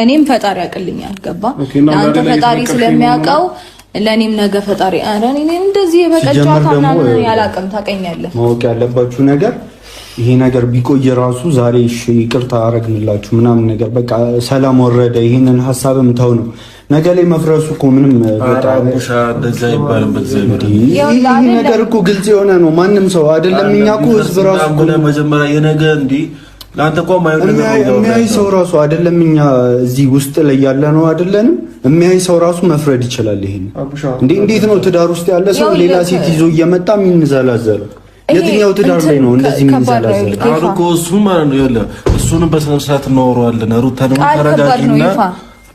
እኔም ፈጣሪ ያቀልኛል ገባ አንተ ፈጣሪ ስለሚያውቀው ለኔም ነገ ፈጣሪ አረን እኔ እንደዚህ የበቀጫታና ያላቀም ታቀኛለህ ማወቅ ያለባችሁ ነገር ይሄ ነገር ቢቆይ ራሱ ዛሬ እሺ ይቅርታ አረግንላችሁ ምናምን ነገር በቃ ሰላም ወረደ ይሄንን ሐሳብም ተው ነው ነገ ላይ መፍረሱ እኮ ምንም በጣም ቁሻ እንደዛ ይባልም በዘመድ ይሄ ነገር እኮ ግልጽ የሆነ ነው ማንም ሰው አይደለም እኛ እኮ ህዝብ ራሱ እኮ ለመጀመሪያ የነገ እንዴ ላንተ እኮ ማየት ነገር ነው የሚያይ ሰው ራሱ አይደለም እኛ እዚህ ውስጥ ላይ ያለ ነው አይደለንም የሚያይ ሰው ራሱ መፍረድ ይችላል ይሄን እንዴት ነው ትዳር ውስጥ ያለ ሰው ሌላ ሴት ይዞ እየመጣ የሚንዘላዘለው የትኛው ትዳር ላይ ነው እንደዚህ የሚንዘላዘለው አሁን እኮ እሱ ማለት ነው ያለ እሱንም በስነ ስርዓት እናወራዋለን ሩታን ተረጋግና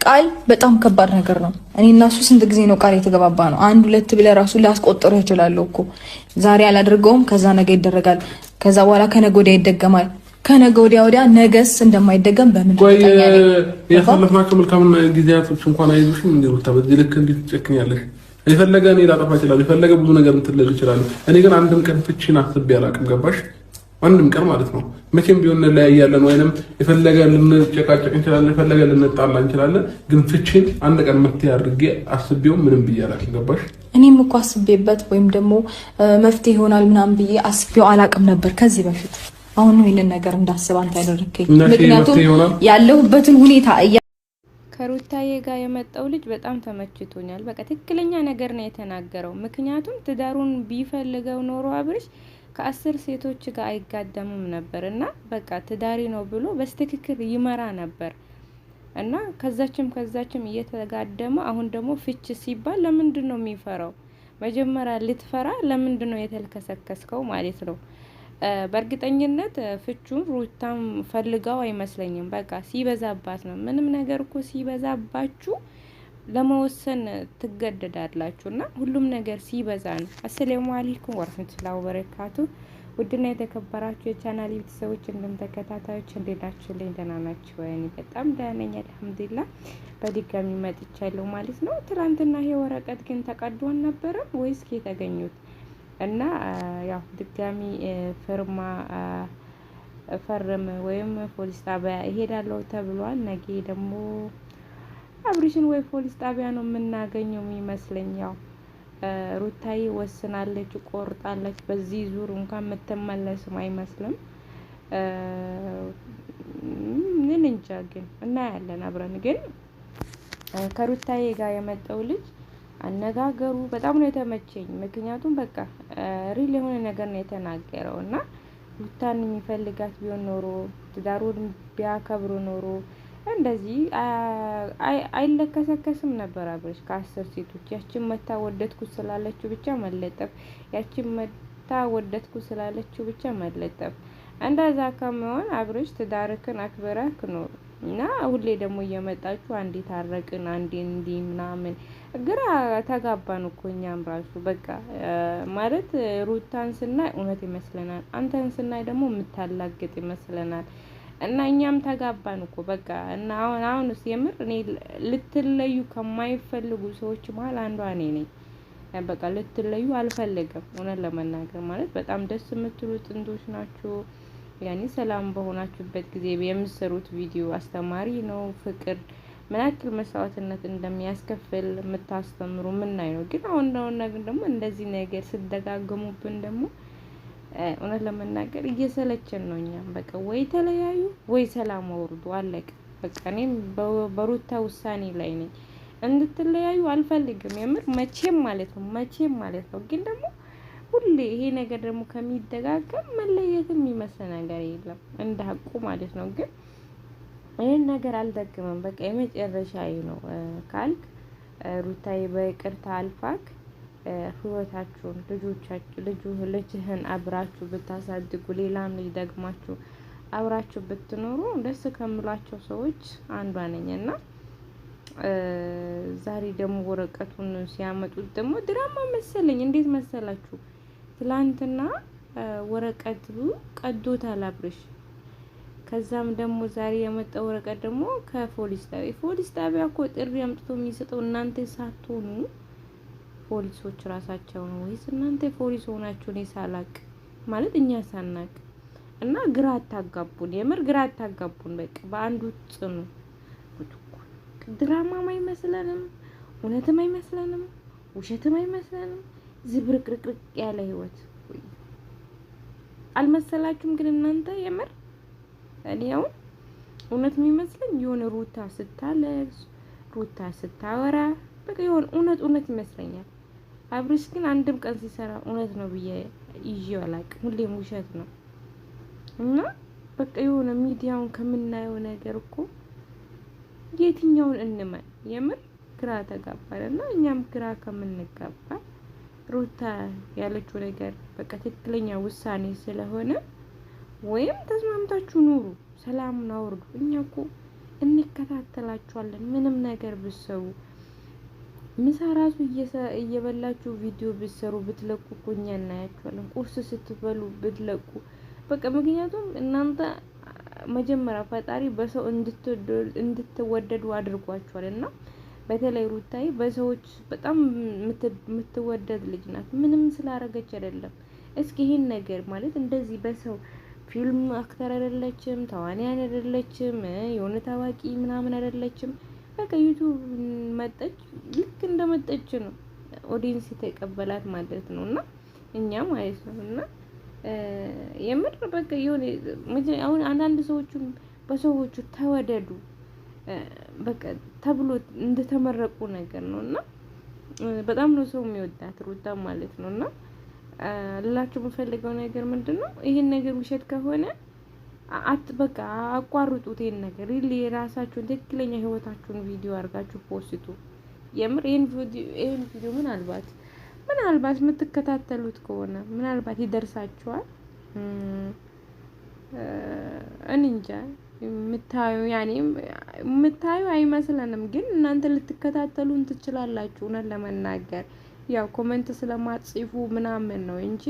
ቃል በጣም ከባድ ነገር ነው እኔ እና እሱ ስንት ጊዜ ነው ቃል የተገባባ ነው አንድ ሁለት ብለ ራሱ ላስቆጥረው ይችላል እኮ ዛሬ አላደርገውም ከዛ ነገ ይደረጋል ከዛ በኋላ ከነገ ወዲያ ይደገማል ከነገ ወዲያ ነገስ እንደማይደገም በምን ተጠያለህ ያሳለፍናቸው መልካም ጊዜያቶች እንኳን አይዙሽም እንዴ ሩታ በዚህ ልክ እንድትጨክኛለሽ የፈለገ እኔ ላጠፋ ይችላል የፈለገ ብዙ ነገር እንትልል ይችላል እኔ ግን አንድም ቀን ፍቺን አስቤ አላውቅም ገባሽ አንድም ቀን ማለት ነው መቼም ቢሆን ላይ ያያለን ወይንም የፈለገ ልንጨቃጨቅ እንችላለን የፈለገ ልንጣላ እንችላለን ግን ፍቺን አንድ ቀን መፍትሄ አድርጌ አስቤው ምንም ብያላችሁ ገባሽ እኔም እኮ አስቤበት ወይም ደግሞ መፍትሄ ይሆናል ምናምን ብዬ አስቤው አላውቅም ነበር ከዚህ በፊት አሁን ነው ይሄን ነገር እንዳስብ አንተ ያደረከኝ ምክንያቱም ያለሁበትን ሁኔታ ከሩታዬ ጋር የመጣው ልጅ በጣም ተመችቶኛል በቃ ትክክለኛ ነገር ነው የተናገረው ምክንያቱም ትዳሩን ቢፈልገው ኖሮ አብርሽ ከ10 ሴቶች ጋር አይጋደምም ነበርና በቃ ትዳሪ ነው ብሎ በስትክክል ይመራ ነበር እና ከዛችም እየተጋደመ አሁን ደግሞ ፍች ሲባል ለምንድን ነው የሚፈራው መጀመሪያ ልትፈራ ለምንድን ነው የተልከሰከስከው ማለት ነው በርግጠኝነት ፍቹን ሩታም ፈልጋው አይመስለኝም በቃ ሲበዛባት ነው ምንም ነገር እኮ ሲበዛባችሁ ለመወሰን ትገደዳላችሁና ሁሉም ነገር ሲበዛ ነው አሰላሙ አለይኩም ወራህመቱላሂ ወበረካቱ ውድና የተከበራችሁ የቻናሌ ቤተሰቦች እንደምተከታታዮች እንደናችሁልኝ ደህና ናችሁ ወይ በጣም ደህና ነኝ አልሐምዱሊላህ በድጋሚ መጥቻለሁ ማለት ነው ትላንትና ይሄ ወረቀት ግን ተቀዷን ነበር ወይስ ከተገኙት እና ያው ድጋሚ ፍርማ ፈርም ወይም ፖሊስ ጣቢያ እሄዳለሁ ተብሏል ነገ ደግሞ አብሪሽን ወይ ፖሊስ ጣቢያ ነው የምናገኘው የሚመስለኝ ያው ሩታዬ ወስናለች ቆርጣለች በዚህ ዙር እንኳን መተመለስም አይመስልም ምን እንጃ ግን እና ያለን አብረን ግን ከሩታዬ ጋር የመጣው ልጅ አነጋገሩ በጣም ነው የተመቸኝ ምክንያቱም በቃ ሪል የሆነ ነገር ነው የተናገረውና ሩታን የሚፈልጋት ቢሆን ኖሮ ትዳሩን ቢያከብሩ ኖሮ እንደዚህ አይለከሰከስም ነበር አብርሽ ከ10 ሴቶች ያቺን መታ ወደድኩ ስላለችው ብቻ መለጠፍ ያቺን መታ ወደድኩ ስላለችው ብቻ መለጠፍ እንደዛ ከመሆን አብርሽ ትዳርክን አክብረህ ኖር እና ሁሌ ደግሞ እየመጣችሁ አንዴ ታረቅን አንዴ እንዲ ምናምን ግራ ተጋባን እኮ እኛም ራሱ በቃ ማለት ሩታን ስናይ እውነት ይመስለናል አንተን ስናይ ደግሞ የምታላግጥ ይመስለናል እና እኛም ተጋባን እኮ በቃ እና አሁንስ የምር እኔ ልትለዩ ከማይፈልጉ ሰዎች መሃል አንዷ እኔ ነኝ በቃ ልትለዩ አልፈልግም እውነት ለመናገር ማለት በጣም ደስ የምትሉ ጥንዶች ናችሁ ያኔ ሰላም በሆናችሁበት ጊዜ የምትሰሩት ቪዲዮ አስተማሪ ነው ፍቅር ምን ያክል መስዋዕትነት እንደሚያስከፍል የምታስተምሩ ምን ነው ግን አሁን ነገር ደግሞ እንደዚህ ነገር ሲደጋገሙብን ደግሞ እውነት ለመናገር እየሰለቸን ነው እኛም በቃ ወይ ተለያዩ ወይ ሰላም ወርዱ አለቀ በቃ እኔም በሩታ ውሳኔ ላይ ነኝ እንድትለያዩ አልፈልግም የምር መቼም ማለት ነው ግን ደግሞ ሁሌ ይሄ ነገር ደግሞ ከሚደጋገም መለየትም ይመስል ነገር የለም እንደሐቁ ማለት ነው ግን ይሄን ነገር አልደግመም በቃ የመጨረሻዬ ነው ካልክ ሩታዬ በይቅርታ አልፋክ ህይወታችሁን ልጅህን አብራችሁ ብታሳድጉ ሌላም ልጅ ደግማችሁ አብራችሁ ብትኖሩ ደስ ከምላቸው ሰዎች አንዷ ነኝና ዛሬ ደግሞ ወረቀቱን ሲያመጡት ደግሞ ድራማ መሰለኝ እንዴት መሰላችሁ ትላንትና ወረቀቱ ቀዶታል አብርሽ ከዛም ደግሞ ዛሬ የመጣው ወረቀት ደግሞ ከፖሊስ ጣቢያ እኮ ጥሪ አምጥቶ የሚሰጠው እናንተ ሳትሆኑ ፖሊሶች ራሳቸው ነው ወይስ እናንተ ፖሊስ ሆናችሁ ነው ሳላቅ ማለት እኛ ሳናቅ እና ግራ አታጋቡን የምር ግራ አታጋቡን በቃ በአንዱ ጽኑ ድራማም አይመስለንም፣ እውነትም አይመስለንም፣ ውሸትም አይመስለንም። ዝብርቅርቅርቅ ያለ ህይወት አልመሰላችሁም? ግን እናንተ የምር እኔ አሁን እውነት የሚመስለኝ የሆነ ሩታ ስታለቅስ፣ ሩታ ስታወራ በቃ የሆነ እውነት ይመስለኛል። አብርሽ ግን አንድም ቀን ሲሰራ እውነት ነው ብዬ ይዤው አላውቅም። ሁሌም ውሸት ነው እና በቃ የሆነ ሚዲያውን ከምናየው ነገር እኮ የትኛውን እንመን? የምር ግራ ተጋባልና እኛም ግራ ከምንጋባ ሩታ ያለችው ነገር በቃ ትክክለኛ ውሳኔ ስለሆነ ወይም ተስማምታችሁ ኑሩ፣ ሰላሙን አውርዱ። እኛ እኮ እንከታተላችኋለን። ምንም ነገር ብትሰሩ ምሳ ራሱ እየበላችሁ ቪዲዮ ብትሰሩ ብትለቁ እኮ እኛ እናያችኋለን። ቁርስ ስትበሉ ብትለቁ በቃ ምክንያቱም እናንተ መጀመሪያ ፈጣሪ በሰው እንድትወደዱ አድርጓችኋል እና በተለይ ሩታዬ በሰዎች በጣም የምትወደድ ልጅ ናት። ምንም ስላረገች አይደለም። እስኪ ይሄን ነገር ማለት እንደዚህ በሰው ፊልም አክተር አይደለችም፣ ተዋንያን አይደለችም፣ የሆነ ታዋቂ ምናምን አይደለችም። በቃ ዩቲዩብ መጠች፣ ልክ እንደመጠች ነው ኦዲየንስ የተቀበላት ማለት ነው እና እኛ ማለት ነው እና የምር በቃ የሆነ አሁን አንዳንድ ሰዎችን በሰዎቹ ተወደዱ በቃ ተብሎ እንደተመረቁ ነገር ነውና በጣም ነው ሰው የሚወዳት ሩታ ማለት ነውና ልላችሁ የምፈልገው ነገር ምንድነው ይሄን ነገር ውሸት ከሆነ በቃ አቋርጡት። ይሄን ነገር የራሳችሁን ትክክለኛ ህይወታችሁን ቪዲዮ አድርጋችሁ ፖስቱ። የምር ይሄን ቪዲዮ ምናልባት የምትከታተሉት ከሆነ ምናልባት ይደርሳችኋል። እንጃ የምታዩ አይመስለንም፣ ግን እናንተ ልትከታተሉን ትችላላችሁ። እውነት ለመናገር ያው ኮሜንት ስለማጽፉ ምናምን ነው እንጂ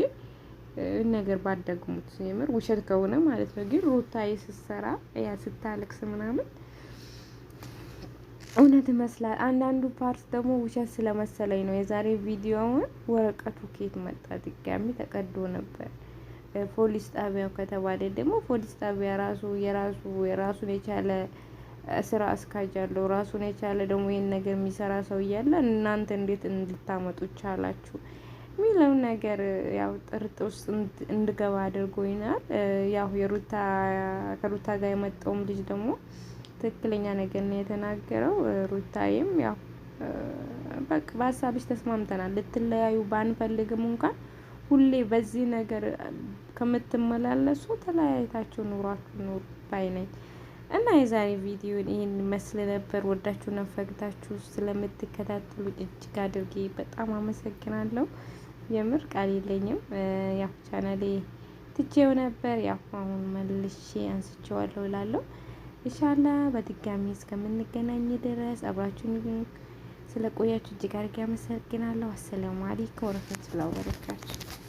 ነገር ባደግሙት የምር ውሸት ከሆነ ማለት ነው። ግን ሩታዬ ስትሰራ ስታለቅስ ምናምን እውነት ይመስላል። አንዳንዱ ፓርት ደግሞ ውሸት ስለመሰለኝ ነው። የዛሬ ቪዲዮውን ወረቀቱ ኬት መጣ ድጋሚ ተቀዶ ነበር። ፖሊስ ጣቢያው ከተባለ ደግሞ ፖሊስ ጣቢያ የራሱን የቻለ ስራ አስካጅ አለው። ራሱን የቻለ ደግሞ ይሄን ነገር የሚሰራ ሰው እያለ እናንተ እንዴት እንድታመጡ ቻላችሁ የሚለው ነገር ያው ጥርጥር ውስጥ እንድገባ አድርጎኛል። ያው ከሩታ ጋር የመጣውም ልጅ ደግሞ ትክክለኛ ነገር ነው የተናገረው። ሩታዬም ያው በቃ በሀሳብሽ ተስማምተናል፣ ልትለያዩ ባንፈልግም እንኳን ሁሌ በዚህ ነገር ከምትመላለሱ ተለያይታችሁ ኑሯችሁ ኑሩ ባይ ነኝ። እና የዛሬ ቪዲዮ ይሄን መስል ነበር። ወዳችሁና ፈግታችሁ ስለምትከታተሉ እጅግ አድርጌ በጣም አመሰግናለሁ። የምር ቃል የለኝም። ያው ቻናሌ ትቼው ነበር፣ ያው አሁን መልሼ አንስቼዋለሁ እላለሁ። ኢንሻአላህ በድጋሚ እስከምንገናኝ ድረስ አብራችሁን ስለቆያችሁ እጅግ አድርጌ አመሰግናለሁ። አሰላሙ አለይኩም ወራህመቱላሂ ወበረካቱ።